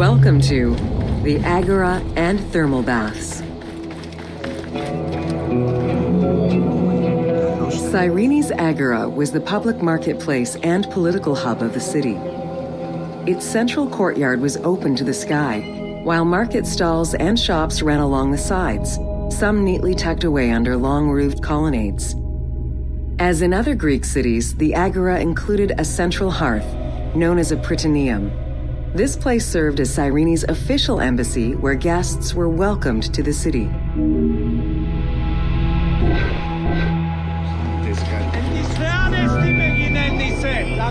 Welcome to the Agora and Thermal Baths. Cyreni's Agora was the public marketplace and political hub of the city. Its central courtyard was open to the sky, while market stalls and shops ran along the sides, some neatly tucked away under long-roofed colonnades. As in other Greek cities, the Agora included a central hearth, known as a prytaneum. This place served as Cyreni's official embassy where guests were welcomed to the city.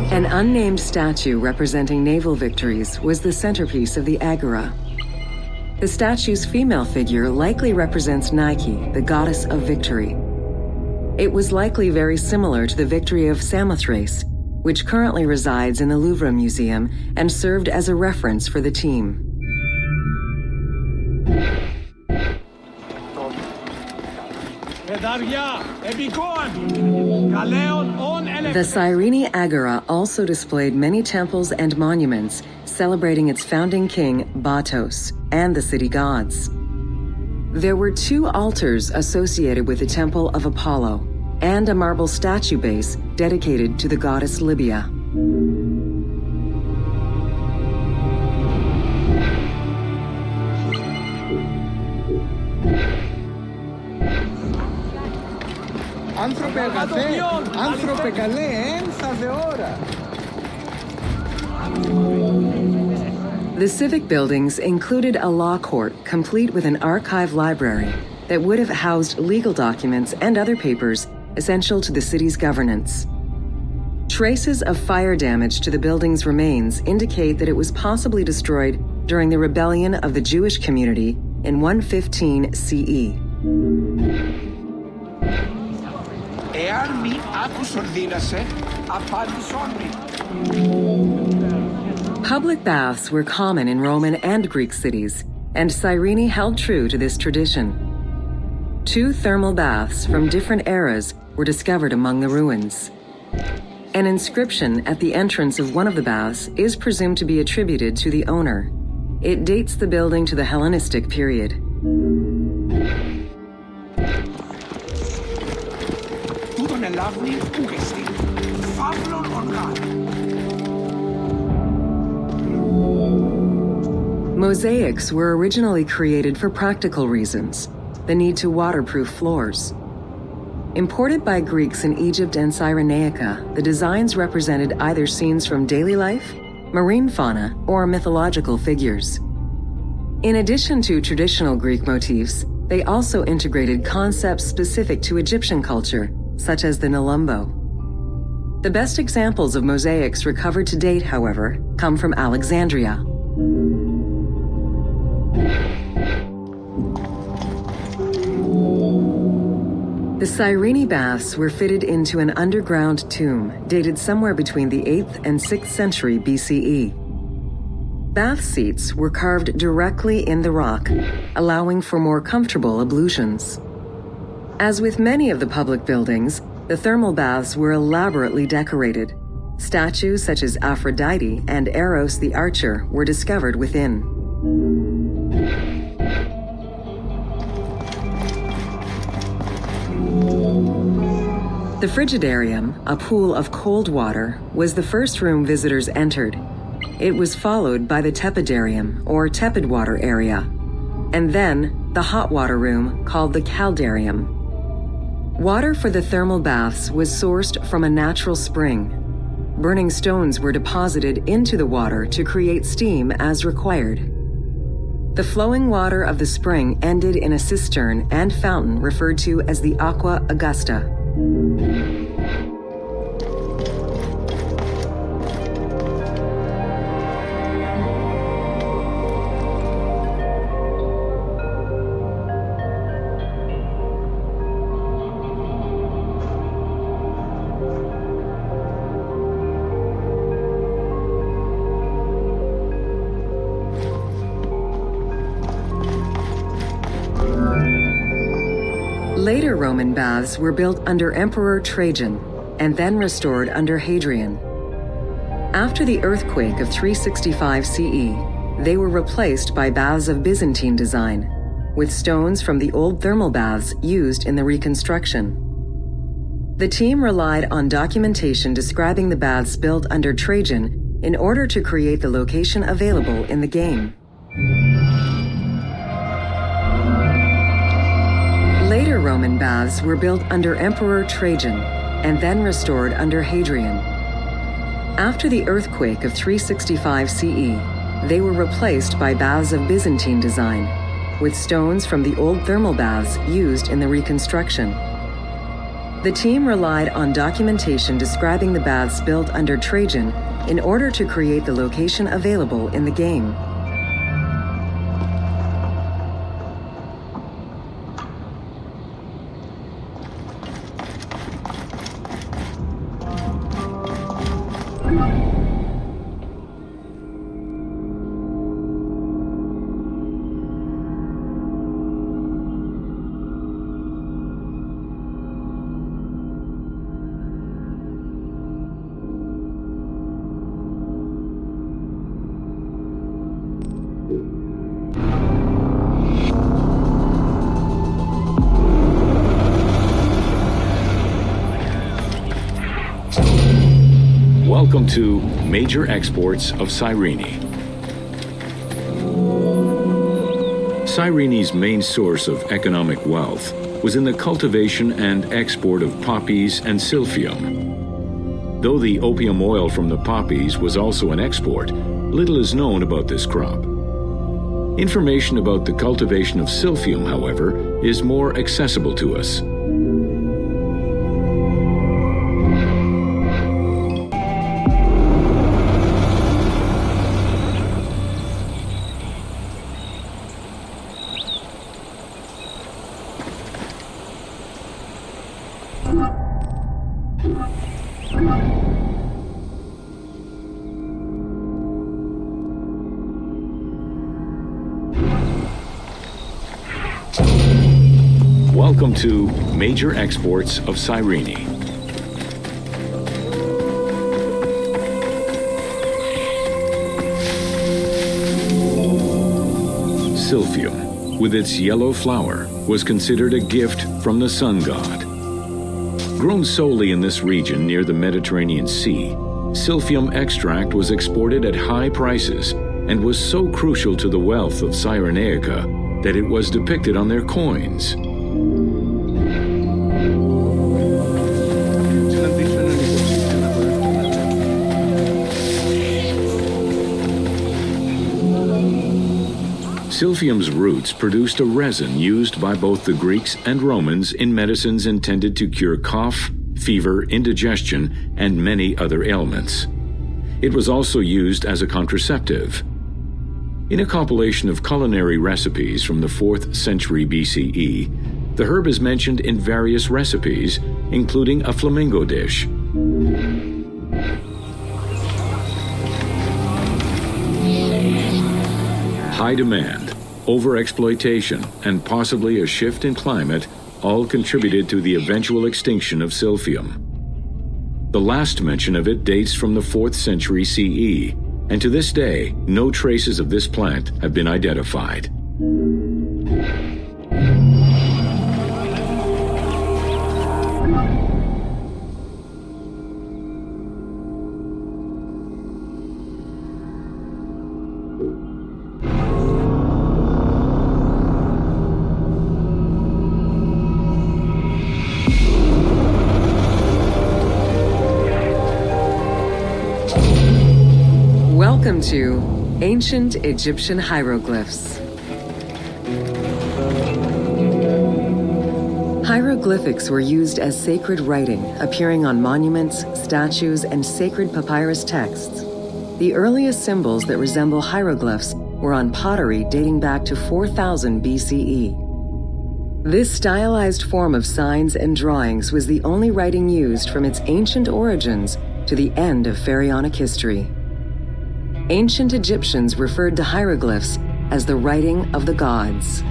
An unnamed statue representing naval victories was the centerpiece of the Agora. The statue's female figure likely represents Nike, the goddess of victory. It was likely very similar to the victory of Samothrace, which currently resides in the Louvre Museum and served as a reference for the team. The Cyrene Agora also displayed many temples and monuments celebrating its founding king, Batos, and the city gods. There were 2 altars associated with the Temple of Apollo, and a marble statue base dedicated to the goddess Libya. The civic buildings included a law court complete with an archive library that would have housed legal documents and other papers essential to the city's governance. Traces of fire damage to the building's remains indicate that it was possibly destroyed during the rebellion of the Jewish community in 115 CE. Public baths were common in Roman and Greek cities, and Cyrene held true to this tradition. 2 thermal baths from different eras were discovered among the ruins. An inscription at the entrance of one of the baths is presumed to be attributed to the owner. It dates the building to the Hellenistic period. Mosaics were originally created for practical reasons, the need to waterproof floors. Imported by Greeks in Egypt and Cyrenaica, the designs represented either scenes from daily life, marine fauna, or mythological figures. In addition to traditional Greek motifs, they also integrated concepts specific to Egyptian culture, such as the Nelumbo. The best examples of mosaics recovered to date, however, come from Alexandria. The Cyrene baths were fitted into an underground tomb dated somewhere between the 8th and 6th century BCE. Bath seats were carved directly in the rock, allowing for more comfortable ablutions. As with many of the public buildings, the thermal baths were elaborately decorated. Statues such as Aphrodite and Eros the Archer were discovered within. The Frigidarium, a pool of cold water, was the first room visitors entered. It was followed by the Tepidarium, or tepid water area, and then the hot water room called the Caldarium. Water for the thermal baths was sourced from a natural spring. Burning stones were deposited into the water to create steam as required. The flowing water of the spring ended in a cistern and fountain referred to as the Aqua Augusta. Later Roman baths were built under Emperor Trajan and then restored under Hadrian. After the earthquake of 365 CE, they were replaced by baths of Byzantine design, with stones from the old thermal baths used in the reconstruction. The team relied on documentation describing the baths built under Trajan in order to create the location available in the game. Later Roman baths were built under Emperor Trajan and then restored under Hadrian. After the earthquake of 365 CE, they were replaced by baths of Byzantine design, with stones from the old thermal baths used in the reconstruction. The team relied on documentation describing the baths built under Trajan in order to create the location available in the game. Welcome to Major Exports of Cyrene. Cyrene's main source of economic wealth was in the cultivation and export of poppies and silphium. Though the opium oil from the poppies was also an export, little is known about this crop. Information about the cultivation of silphium, however, is more accessible to us. Welcome to Major Exports of Cyrene. Silphium, with its yellow flower, was considered a gift from the sun god. Grown solely in this region near the Mediterranean Sea, silphium extract was exported at high prices and was so crucial to the wealth of Cyrenaica that it was depicted on their coins. Silphium's roots produced a resin used by both the Greeks and Romans in medicines intended to cure cough, fever, indigestion, and many other ailments. It was also used as a contraceptive. In a compilation of culinary recipes from the 4th century BCE, the herb is mentioned in various recipes, including a flamingo dish. High demand, overexploitation, and possibly a shift in climate all contributed to the eventual extinction of silphium. The last mention of it dates from the 4th century CE, and to this day, no traces of this plant have been identified. Welcome to Ancient Egyptian Hieroglyphs. Hieroglyphics were used as sacred writing, appearing on monuments, statues, and sacred papyrus texts. The earliest symbols that resemble hieroglyphs were on pottery dating back to 4000 BCE. This stylized form of signs and drawings was the only writing used from its ancient origins to the end of pharaonic history. Ancient Egyptians referred to hieroglyphs as the writing of the gods.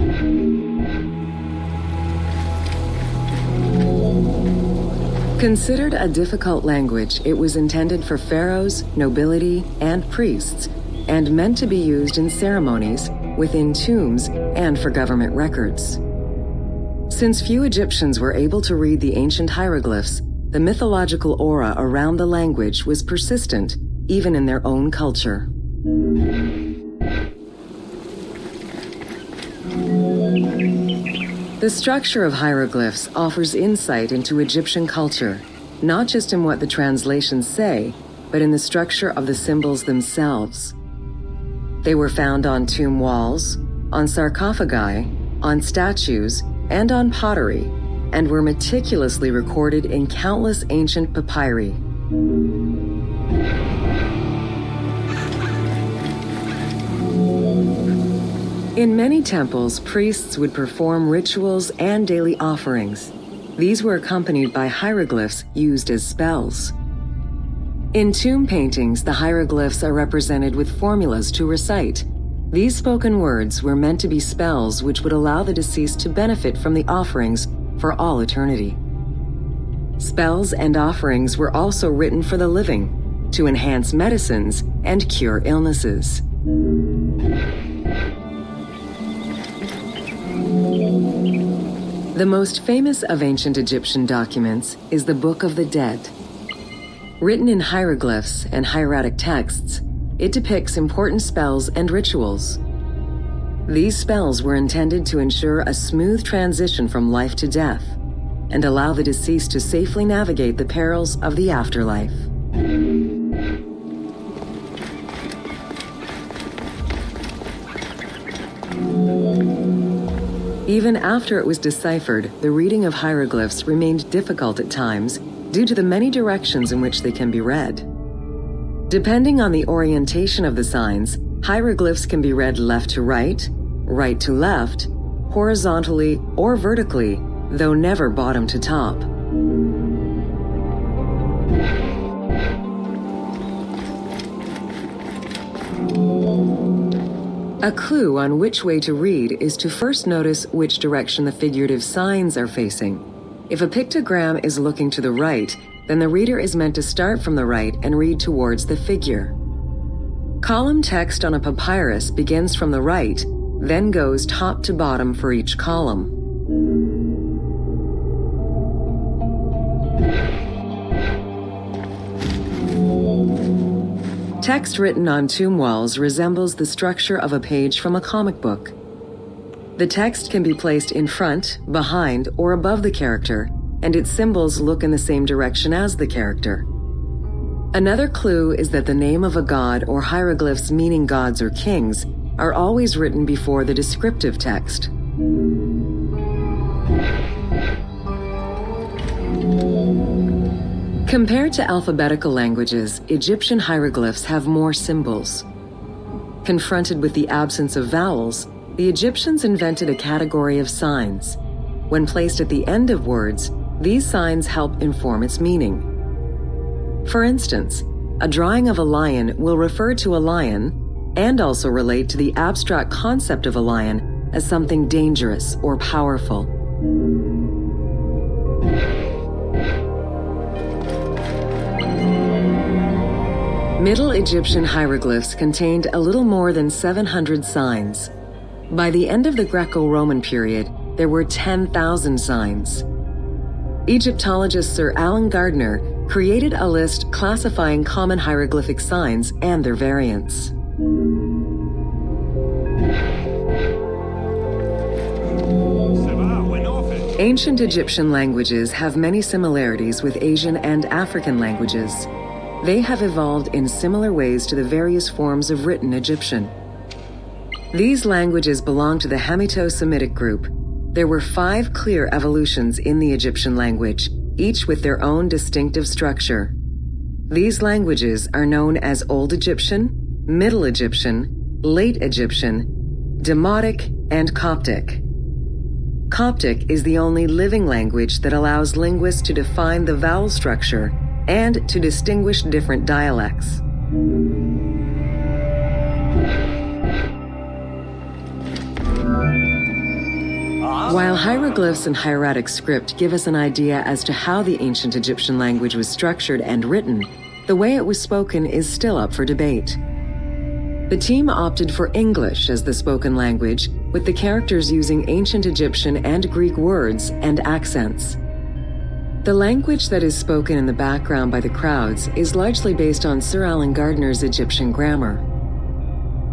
Considered a difficult language, it was intended for pharaohs, nobility, and priests, and meant to be used in ceremonies, within tombs, and for government records. Since few Egyptians were able to read the ancient hieroglyphs, the mythological aura around the language was persistent even in their own culture. The structure of hieroglyphs offers insight into Egyptian culture, not just in what the translations say, but in the structure of the symbols themselves. They were found on tomb walls, on sarcophagi, on statues, and on pottery, and were meticulously recorded in countless ancient papyri. In many temples, priests would perform rituals and daily offerings. These were accompanied by hieroglyphs used as spells. In tomb paintings, the hieroglyphs are represented with formulas to recite. These spoken words were meant to be spells which would allow the deceased to benefit from the offerings for all eternity. Spells and offerings were also written for the living, to enhance medicines and cure illnesses. The most famous of ancient Egyptian documents is the Book of the Dead. Written in hieroglyphs and hieratic texts, it depicts important spells and rituals. These spells were intended to ensure a smooth transition from life to death and allow the deceased to safely navigate the perils of the afterlife. Even after it was deciphered, the reading of hieroglyphs remained difficult at times due to the many directions in which they can be read. Depending on the orientation of the signs, hieroglyphs can be read left to right, right to left, horizontally or vertically, though never bottom to top. A clue on which way to read is to first notice which direction the figurative signs are facing. If a pictogram is looking to the right, then the reader is meant to start from the right and read towards the figure. Column text on a papyrus begins from the right, then goes top to bottom for each column. Text written on tomb walls resembles the structure of a page from a comic book. The text can be placed in front, behind, or above the character, and its symbols look in the same direction as the character. Another clue is that the name of a god or hieroglyphs meaning gods or kings are always written before the descriptive text. Compared to alphabetical languages, Egyptian hieroglyphs have more symbols. Confronted with the absence of vowels, the Egyptians invented a category of signs. When placed at the end of words, these signs help inform its meaning. For instance, a drawing of a lion will refer to a lion and also relate to the abstract concept of a lion as something dangerous or powerful. Middle Egyptian hieroglyphs contained a little more than 700 signs. By the end of the Greco-Roman period, there were 10,000 signs. Egyptologist Sir Alan Gardner created a list classifying common hieroglyphic signs and their variants. Ancient Egyptian languages have many similarities with Asian and African languages. They have evolved in similar ways to the various forms of written Egyptian. These languages belong to the Hamito-Semitic group. There were 5 clear evolutions in the Egyptian language, each with their own distinctive structure. These languages are known as Old Egyptian, Middle Egyptian, Late Egyptian, Demotic, and Coptic. Coptic is the only living language that allows linguists to define the vowel structure and to distinguish different dialects. While hieroglyphs and hieratic script give us an idea as to how the ancient Egyptian language was structured and written, the way it was spoken is still up for debate. The team opted for English as the spoken language, with the characters using ancient Egyptian and Greek words and accents. The language that is spoken in the background by the crowds is largely based on Sir Alan Gardner's Egyptian grammar.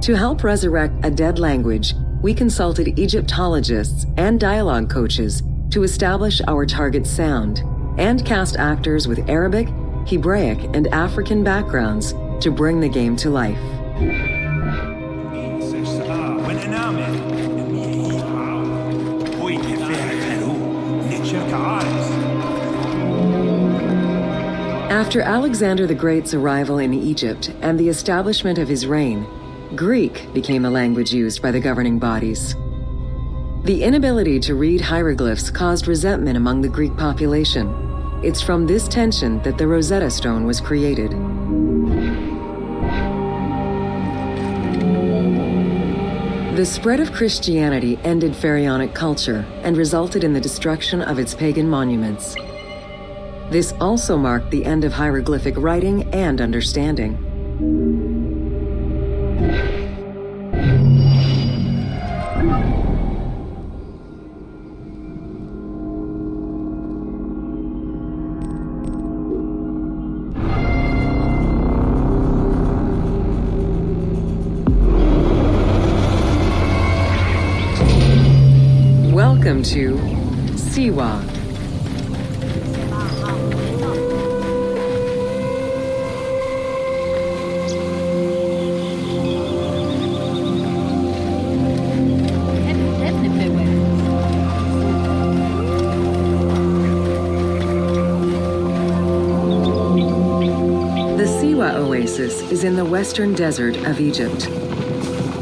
To help resurrect a dead language, we consulted Egyptologists and dialogue coaches to establish our target sound and cast actors with Arabic, Hebraic, and African backgrounds to bring the game to life. After Alexander the Great's arrival in Egypt and the establishment of his reign, Greek became the language used by the governing bodies. The inability to read hieroglyphs caused resentment among the Greek population. It's from this tension that the Rosetta Stone was created. The spread of Christianity ended pharaonic culture and resulted in the destruction of its pagan monuments. This also marked the end of hieroglyphic writing and understanding. Welcome to Siwa. The Siwa Oasis is in the western desert of Egypt.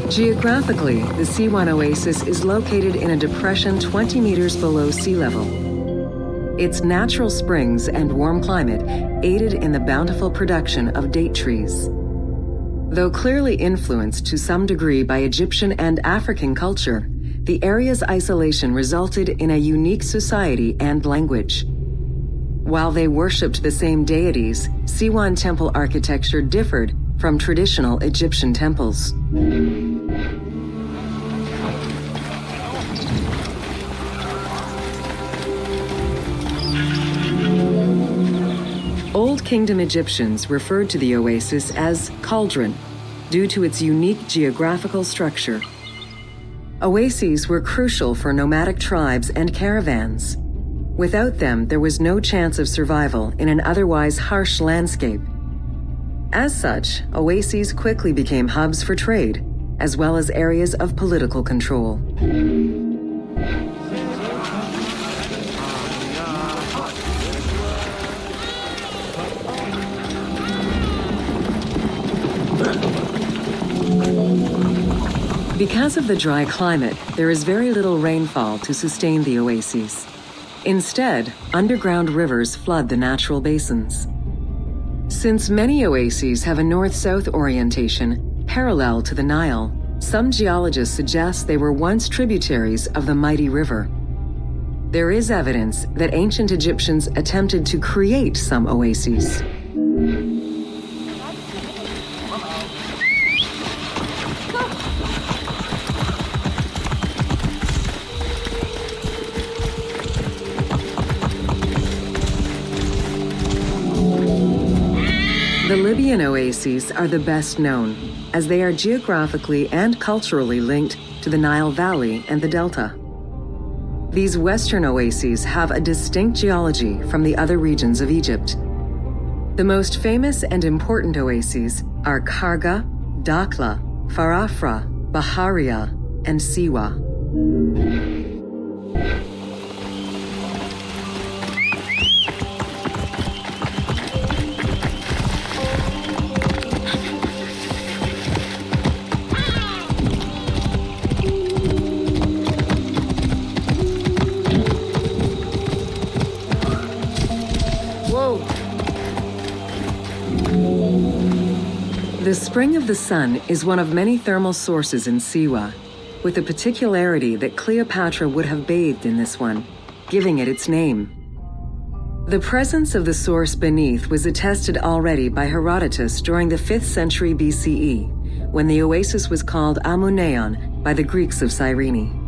Geographically, the Siwan Oasis is located in a depression 20 meters below sea level. Its natural springs and warm climate aided in the bountiful production of date trees. Though clearly influenced to some degree by Egyptian and African culture, the area's isolation resulted in a unique society and language. While they worshipped the same deities, Siwan temple architecture differed from traditional Egyptian temples. Old Kingdom Egyptians referred to the oasis as cauldron due to its unique geographical structure. Oases were crucial for nomadic tribes and caravans. Without them, there was no chance of survival in an otherwise harsh landscape. As such, oases quickly became hubs for trade, as well as areas of political control. Because of the dry climate, there is very little rainfall to sustain the oases. Instead, underground rivers flood the natural basins. Since many oases have a north-south orientation parallel to the Nile, some geologists suggest they were once tributaries of the mighty river. There is evidence that ancient Egyptians attempted to create some oases. The Libyan oases are the best known, as they are geographically and culturally linked to the Nile Valley and the Delta. These western oases have a distinct geology from the other regions of Egypt. The most famous and important oases are Karga, Dakhla, Farafra, Baharia, and Siwa. The Spring of the Sun is one of many thermal sources in Siwa, with the particularity that Cleopatra would have bathed in this one, giving it its name. The presence of the source beneath was attested already by Herodotus during the 5th century BCE, when the oasis was called Amuneion by the Greeks of Cyrene.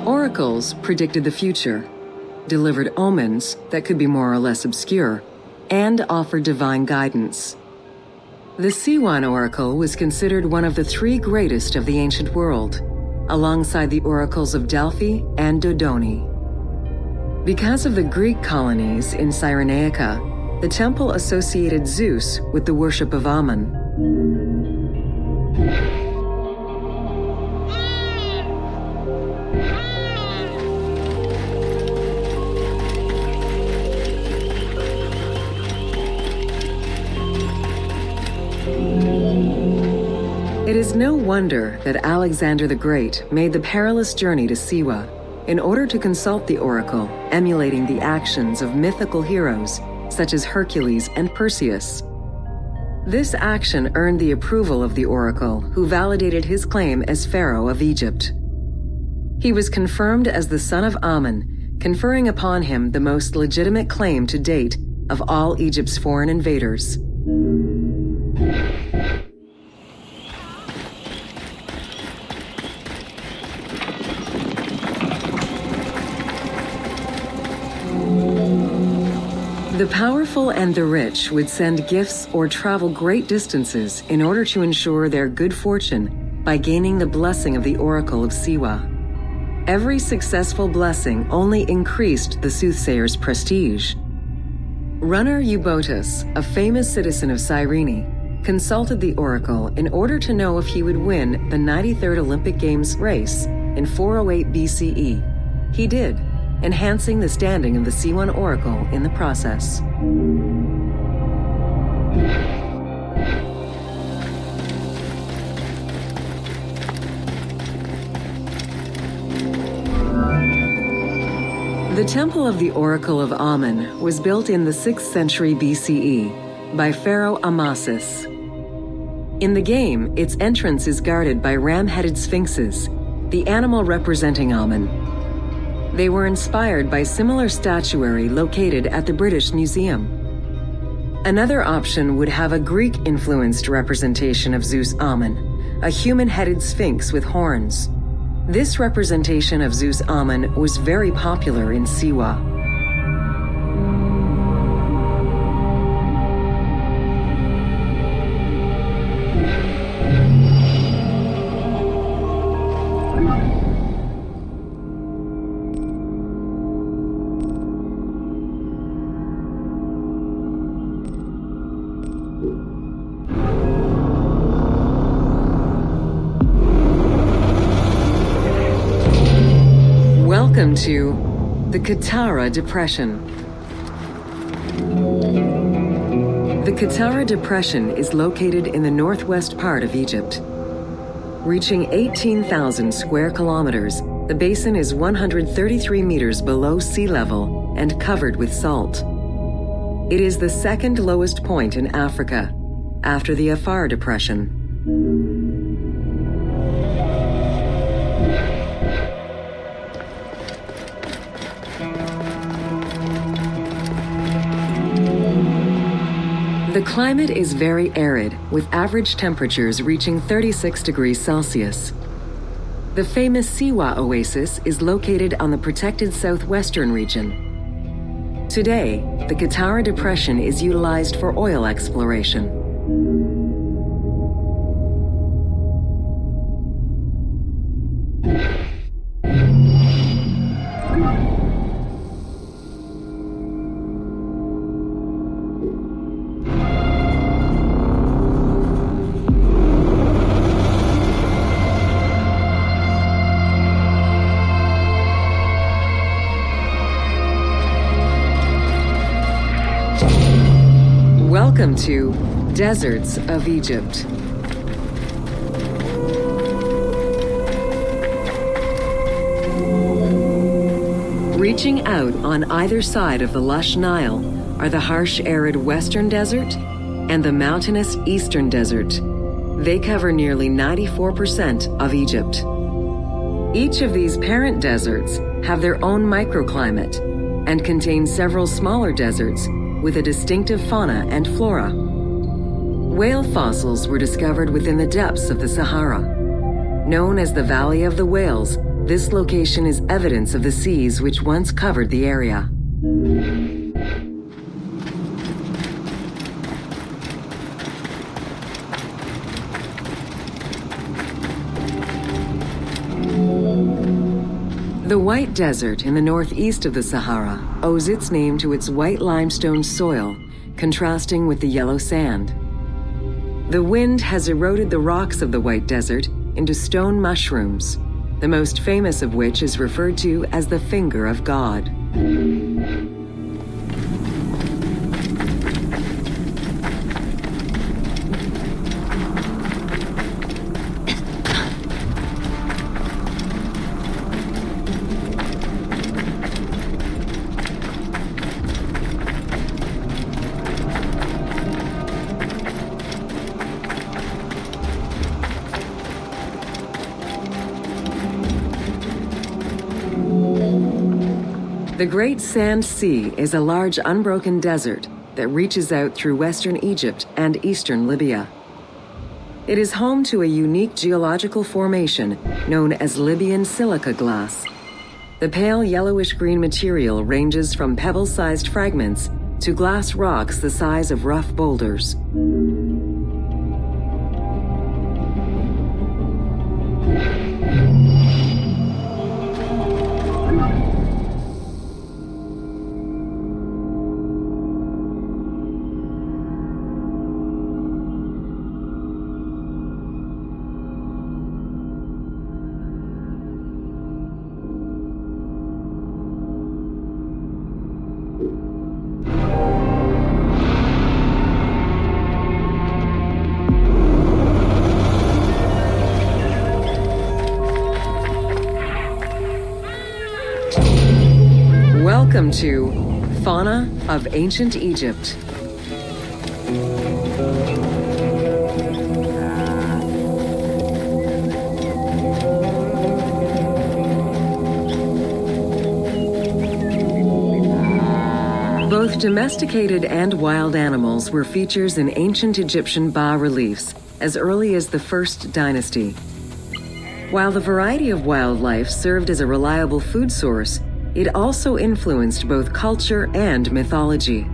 Oracles predicted the future, delivered omens that could be more or less obscure, and offered divine guidance. The Siwan Oracle was considered one of the three greatest of the ancient world, alongside the oracles of Delphi and Dodoni. Because of the Greek colonies in Cyrenaica, the temple associated Zeus with the worship of Ammon. It is no wonder that Alexander the Great made the perilous journey to Siwa in order to consult the oracle, emulating the actions of mythical heroes such as Hercules and Perseus. This action earned the approval of the oracle, who validated his claim as Pharaoh of Egypt. He was confirmed as the son of Ammon, conferring upon him the most legitimate claim to date of all Egypt's foreign invaders. The powerful and the rich would send gifts or travel great distances in order to ensure their good fortune by gaining the blessing of the Oracle of Siwa. Every successful blessing only increased the soothsayer's prestige. Runner Eubotus, a famous citizen of Cyrene, consulted the oracle in order to know if he would win the 93rd Olympic Games race in 408 BCE. He did, enhancing the standing of the Siwan Oracle in the process. The Temple of the Oracle of Ammon was built in the 6th century BCE by Pharaoh Amasis. In the game, its entrance is guarded by ram-headed sphinxes, the animal representing Ammon. They were inspired by similar statuary located at the British Museum. Another option would have a Greek-influenced representation of Zeus Ammon, a human-headed sphinx with horns. This representation of Zeus Ammon was very popular in Siwa. Welcome to the Qattara Depression. The Qattara Depression is located in the northwest part of Egypt. Reaching 18,000 square kilometers, the basin is 133 meters below sea level and covered with salt. It is the second lowest point in Africa, after the Afar Depression. The climate is very arid, with average temperatures reaching 36 degrees Celsius. The famous Siwa Oasis is located on the protected southwestern region. Today, the Qattara Depression is utilized for oil exploration. Welcome to Deserts of Egypt. Reaching out on either side of the lush Nile, are the harsh, arid Western Desert and the mountainous Eastern Desert. They cover nearly 94% of Egypt. Each of these parent deserts have their own microclimate and contain several smaller deserts with a distinctive fauna and flora. Whale fossils were discovered within the depths of the Sahara. Known as the Valley of the Whales, this location is evidence of the seas which once covered the area. The White Desert in the northeast of the Sahara owes its name to its white limestone soil, contrasting with the yellow sand. The wind has eroded the rocks of the White Desert into stone mushrooms, the most famous of which is referred to as the Finger of God. The Great Sand Sea is a large unbroken desert that reaches out through western Egypt and eastern Libya. It is home to a unique geological formation known as Libyan silica glass. The pale yellowish-green material ranges from pebble-sized fragments to glass rocks the size of rough boulders. Welcome to Fauna of Ancient Egypt. Both domesticated and wild animals were features in ancient Egyptian bas-reliefs as early as the First Dynasty. While the variety of wildlife served as a reliable food source, it also influenced both culture and mythology.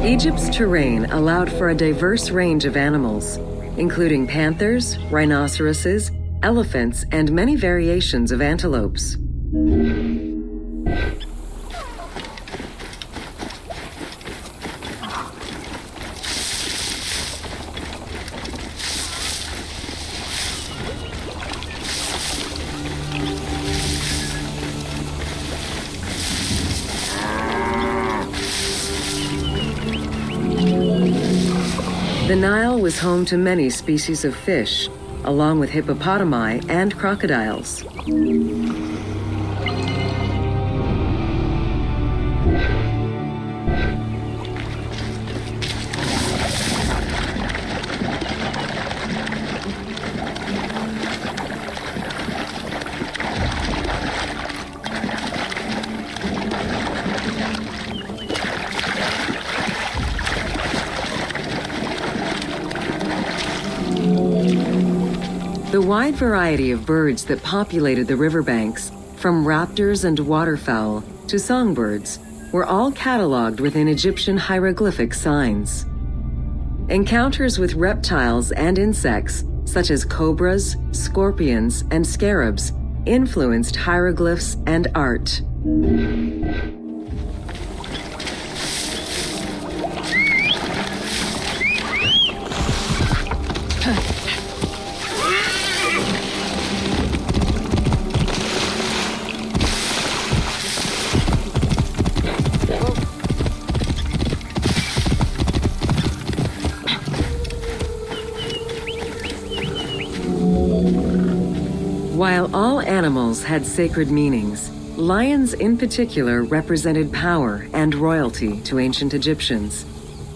Egypt's terrain allowed for a diverse range of animals, including panthers, rhinoceroses, elephants, and many variations of antelopes. The Nile was home to many species of fish, along with hippopotami and crocodiles. The wide variety of birds that populated the riverbanks, from raptors and waterfowl to songbirds, were all cataloged within Egyptian hieroglyphic signs. Encounters with reptiles and insects, such as cobras, scorpions, and scarabs, influenced hieroglyphs and art. While all animals had sacred meanings, lions in particular represented power and royalty to ancient Egyptians.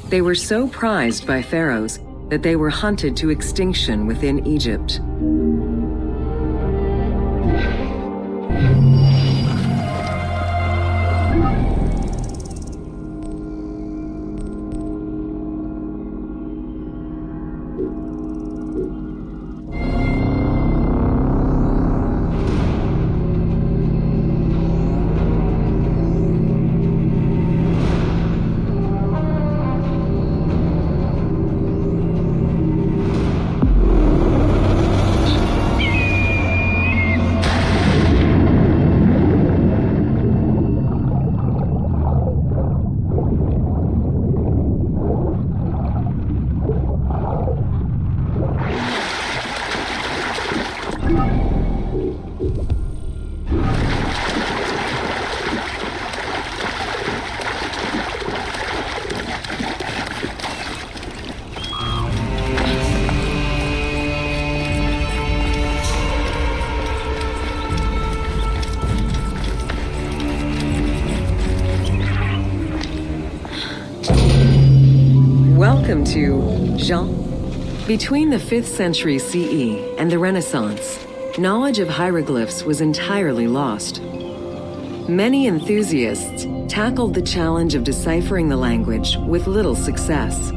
They were so prized by pharaohs that they were hunted to extinction within Egypt. Welcome to Jean. Between the 5th century CE and the Renaissance, knowledge of hieroglyphs was entirely lost. Many enthusiasts tackled the challenge of deciphering the language with little success.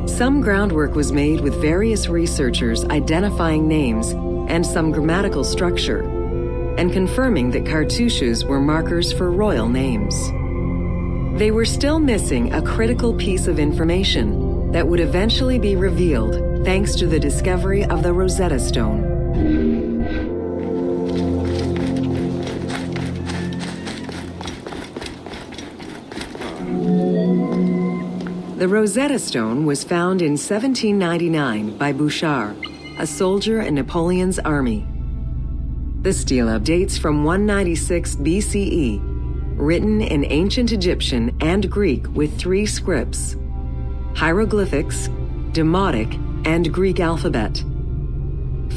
Some groundwork was made with various researchers identifying names and some grammatical structure, and confirming that cartouches were markers for royal names. They were still missing a critical piece of information that would eventually be revealed thanks to the discovery of the Rosetta Stone. The Rosetta Stone was found in 1799 by Bouchard, a soldier in Napoleon's army. The stela dates from 196 BCE, written in ancient Egyptian and Greek with 3 scripts: hieroglyphics, Demotic, and Greek alphabet.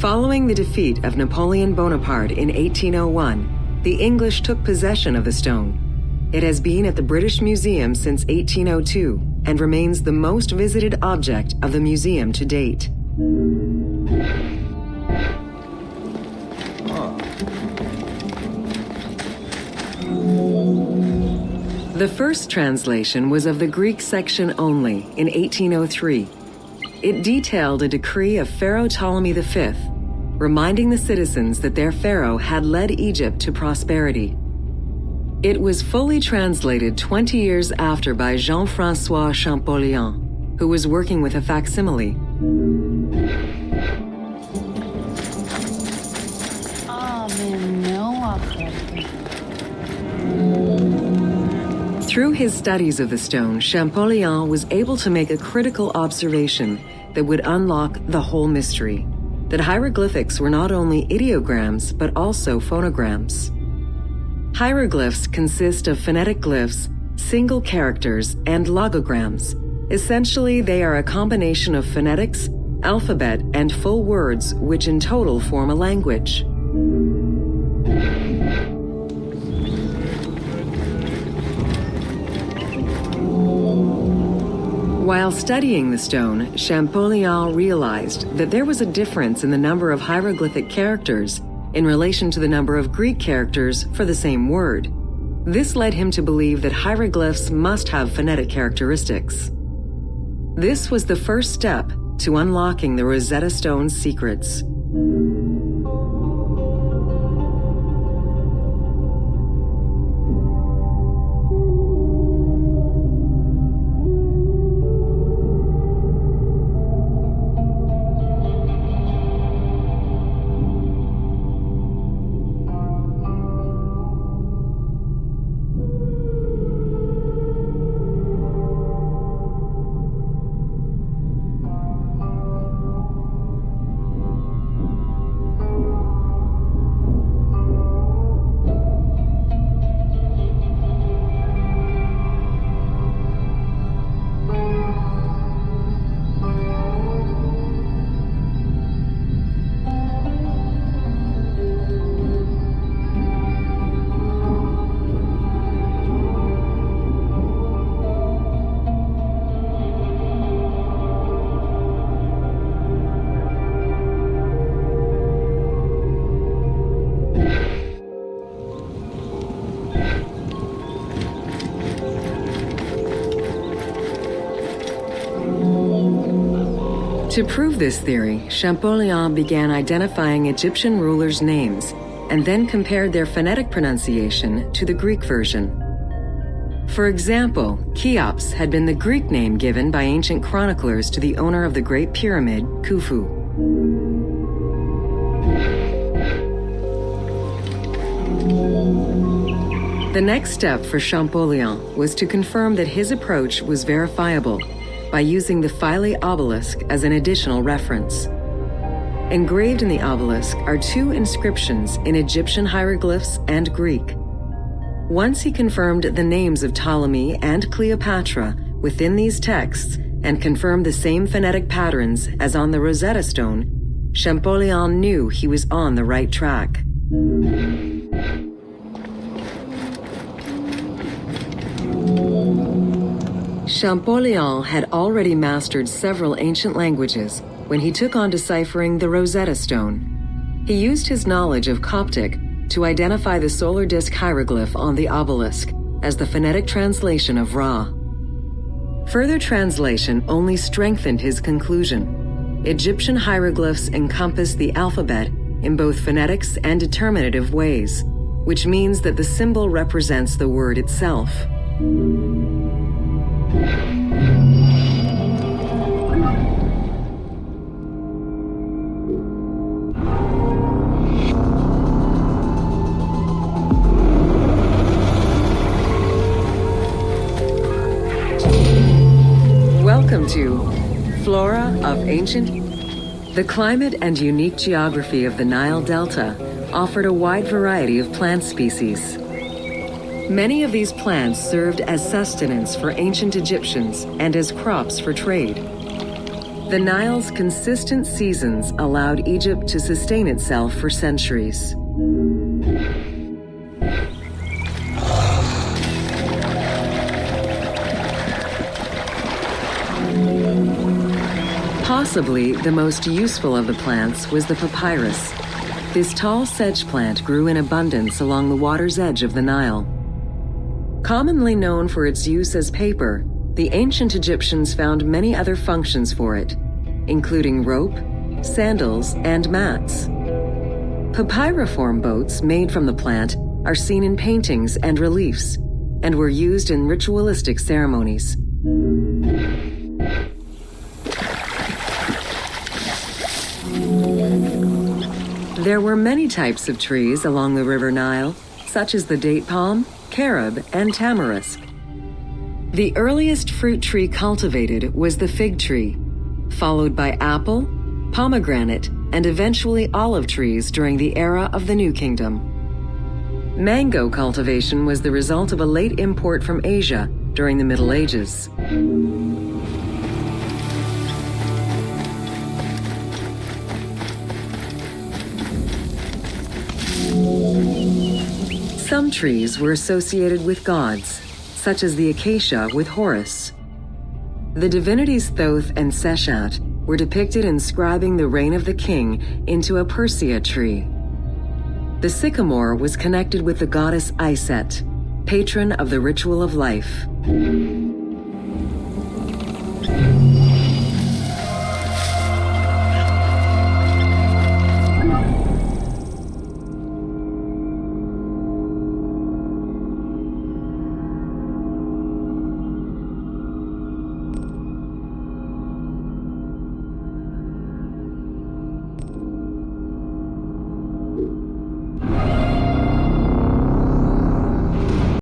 Following the defeat of Napoleon Bonaparte in 1801, the English took possession of the stone. It has been at the British Museum since 1802 and remains the most visited object of the museum to date. The first translation was of the Greek section only in 1803. It detailed a decree of Pharaoh Ptolemy V, reminding the citizens that their pharaoh had led Egypt to prosperity. It was fully translated 20 years after by Jean-François Champollion, who was working with a facsimile. Through his studies of the stone, Champollion was able to make a critical observation that would unlock the whole mystery: that hieroglyphics were not only ideograms but also phonograms. Hieroglyphs consist of phonetic glyphs, single characters, and logograms. Essentially, they are a combination of phonetics, alphabet, and full words, which in total form a language. While studying the stone, Champollion realized that there was a difference in the number of hieroglyphic characters in relation to the number of Greek characters for the same word. This led him to believe that hieroglyphs must have phonetic characteristics. This was the first step to unlocking the Rosetta Stone's secrets. To prove this theory, Champollion began identifying Egyptian rulers' names and then compared their phonetic pronunciation to the Greek version. For example, Cheops had been the Greek name given by ancient chroniclers to the owner of the Great Pyramid, Khufu. The next step for Champollion was to confirm that his approach was verifiable by using the Philae obelisk as an additional reference. Engraved in the obelisk are two inscriptions in Egyptian hieroglyphs and Greek. Once he confirmed the names of Ptolemy and Cleopatra within these texts and confirmed the same phonetic patterns as on the Rosetta Stone, Champollion knew he was on the right track. Champollion had already mastered several ancient languages when he took on deciphering the Rosetta Stone. He used his knowledge of Coptic to identify the solar disk hieroglyph on the obelisk as the phonetic translation of Ra. Further translation only strengthened his conclusion. Egyptian hieroglyphs encompass the alphabet in both phonetics and determinative ways, which means that the symbol represents the word itself. Welcome to Flora of Ancient. The climate and unique geography of the Nile Delta offered a wide variety of plant species. Many of these plants served as sustenance for ancient Egyptians and as crops for trade. The Nile's consistent seasons allowed Egypt to sustain itself for centuries. Possibly the most useful of the plants was the papyrus. This tall sedge plant grew in abundance along the water's edge of the Nile. Commonly known for its use as paper, the ancient Egyptians found many other functions for it, including rope, sandals, and mats. Papyriform boats made from the plant are seen in paintings and reliefs, and were used in ritualistic ceremonies. There were many types of trees along the River Nile, such as the date palm, carob, and tamarisk. The earliest fruit tree cultivated was the fig tree, followed by apple, pomegranate, and eventually olive trees during the era of the New Kingdom. Mango cultivation was the result of a late import from Asia during the Middle Ages. Some trees were associated with gods, such as the acacia with Horus. The divinities Thoth and Seshat were depicted inscribing the reign of the king into a Persea tree. The sycamore was connected with the goddess Iset, patron of the ritual of life.